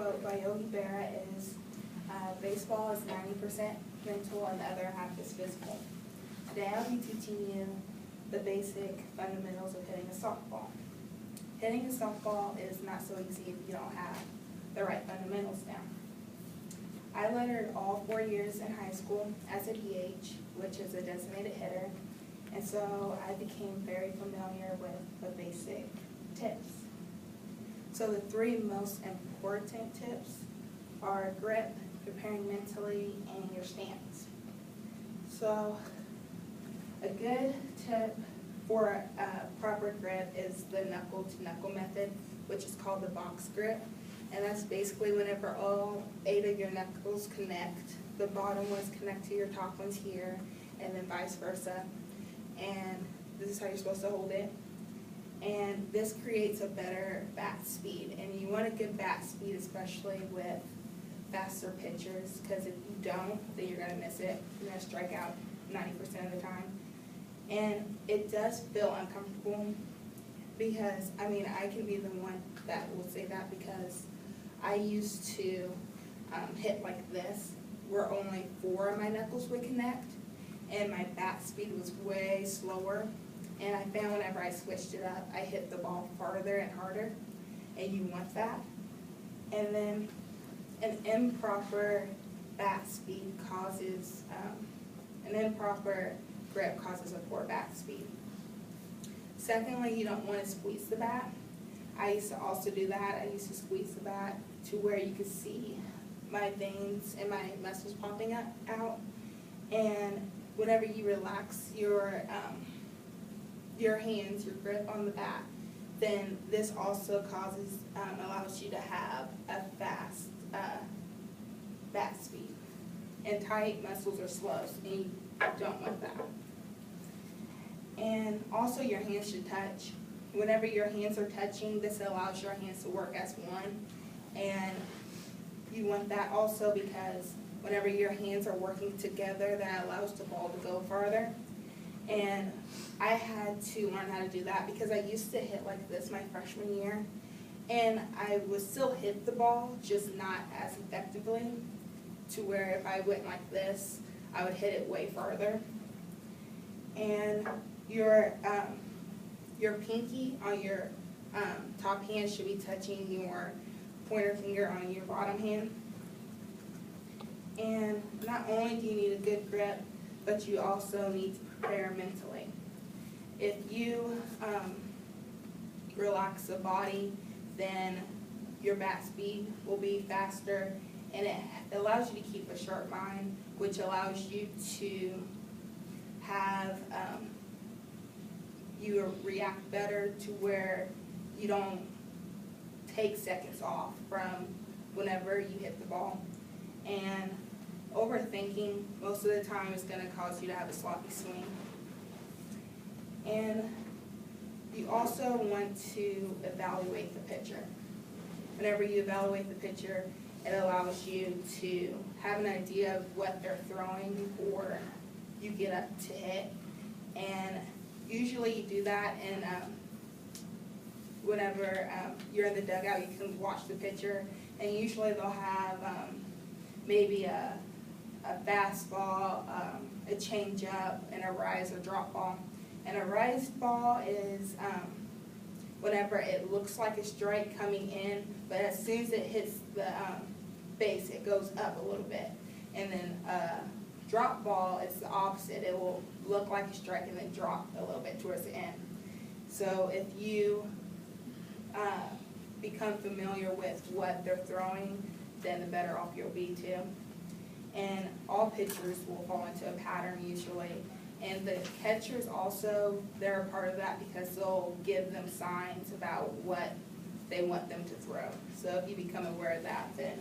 quote by Yogi Berra is, baseball is 90% mental and the other half is physical. Today I'll be teaching you the basic fundamentals of hitting a softball. Hitting a softball is not so easy if you don't have the right fundamentals down. I lettered all 4 years in high school as a DH, which is a designated hitter, and so I became very familiar with the basic tips. So the 3 most important tips are grip, preparing mentally, and your stance. So a good tip for proper grip is the knuckle-to-knuckle method, which is called the box grip. And that's basically whenever all 8 of your knuckles connect, the bottom ones connect to your top ones here, and then vice versa. And this is how you're supposed to hold it. And this creates a better bat speed. And you want a good bat speed, especially with faster pitchers, because if you don't, then you're going to miss it. You're going to strike out 90% of the time. And it does feel uncomfortable because, I mean, I can be the one that will say that because I used to hit like this, where only 4 of my knuckles would connect, and my bat speed was way slower. And I found whenever I switched it up, I hit the ball farther and harder, and you want that. And then an improper bat speed causes, an improper grip causes a poor bat speed. Secondly, you don't want to squeeze the bat. I used to also do that. I used to squeeze the bat to where you could see my veins and my muscles popping out. And whenever you relax your hands, your grip on the bat, then this also allows you to have a fast bat speed. And tight muscles are slow, and you don't want that. And also your hands should touch. Whenever your hands are touching, this allows your hands to work as one. And you want that also because whenever your hands are working together, that allows the ball to go farther. And I had to learn how to do that because I used to hit like this my freshman year. And I would still hit the ball, just not as effectively, to where if I went like this, I would hit it way farther. And your pinky on your top hand should be touching your pointer finger on your bottom hand. And not only do you need a good grip, but you also need to prepare mentally. If you relax the body, then your bat speed will be faster, and it allows you to keep a sharp mind, which allows you to have you react better to where you don't take seconds off from whenever you hit the ball. And overthinking most of the time is going to cause you to have a sloppy swing. And you also want to evaluate the pitcher. Whenever you evaluate the pitcher, it allows you to have an idea of what they're throwing before you get up to hit. And usually you do that, and whenever you're in the dugout, you can watch the pitcher, and usually they'll have maybe a fastball, a changeup, and a rise or drop ball. And a rise ball is whenever it looks like a strike coming in, but as soon as it hits the base, it goes up a little bit. And then drop ball is the opposite. It will look like a strike and then drop a little bit towards the end. So if you become familiar with what they're throwing, then the better off you'll be too. And all pitchers will fall into a pattern usually. And the catchers also, they're a part of that because they'll give them signs about what they want them to throw. So if you become aware of that, then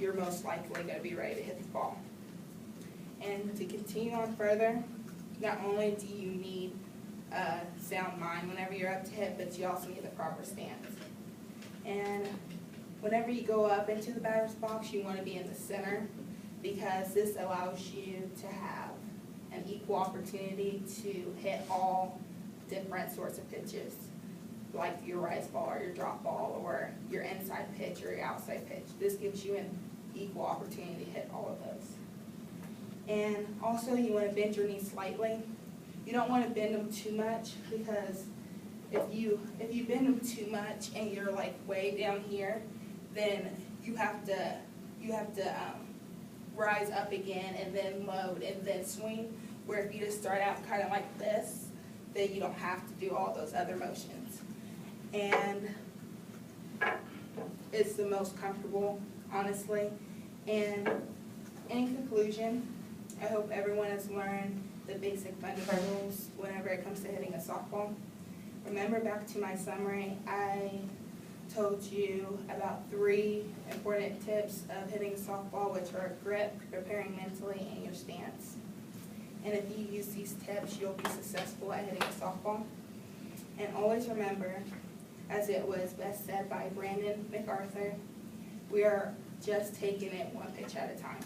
you're most likely going to be ready to hit the ball. And to continue on further, not only do you need a sound mind whenever you're up to hit, but you also need the proper stance. And whenever you go up into the batter's box, you want to be in the center because this allows you to have an equal opportunity to hit all different sorts of pitches. like your rise ball or your drop ball or your inside pitch or your outside pitch. This gives you an equal opportunity to hit all of those. And also you want to bend your knees slightly. You don't want to bend them too much, because if you bend them too much and you're like way down here, then you have to rise up again and then load and then swing. Where if you just start out kind of like this, then you don't have to do all those other motions. And it's the most comfortable, honestly. And in conclusion, I hope everyone has learned the basic fundamentals whenever it comes to hitting a softball. Remember, back to my summary, I told you about 3 important tips of hitting a softball, which are grip, preparing mentally, and your stance. And if you use these tips, you'll be successful at hitting a softball. And always remember, as it was best said by Brandon MacArthur, we are just taking it one pitch at a time.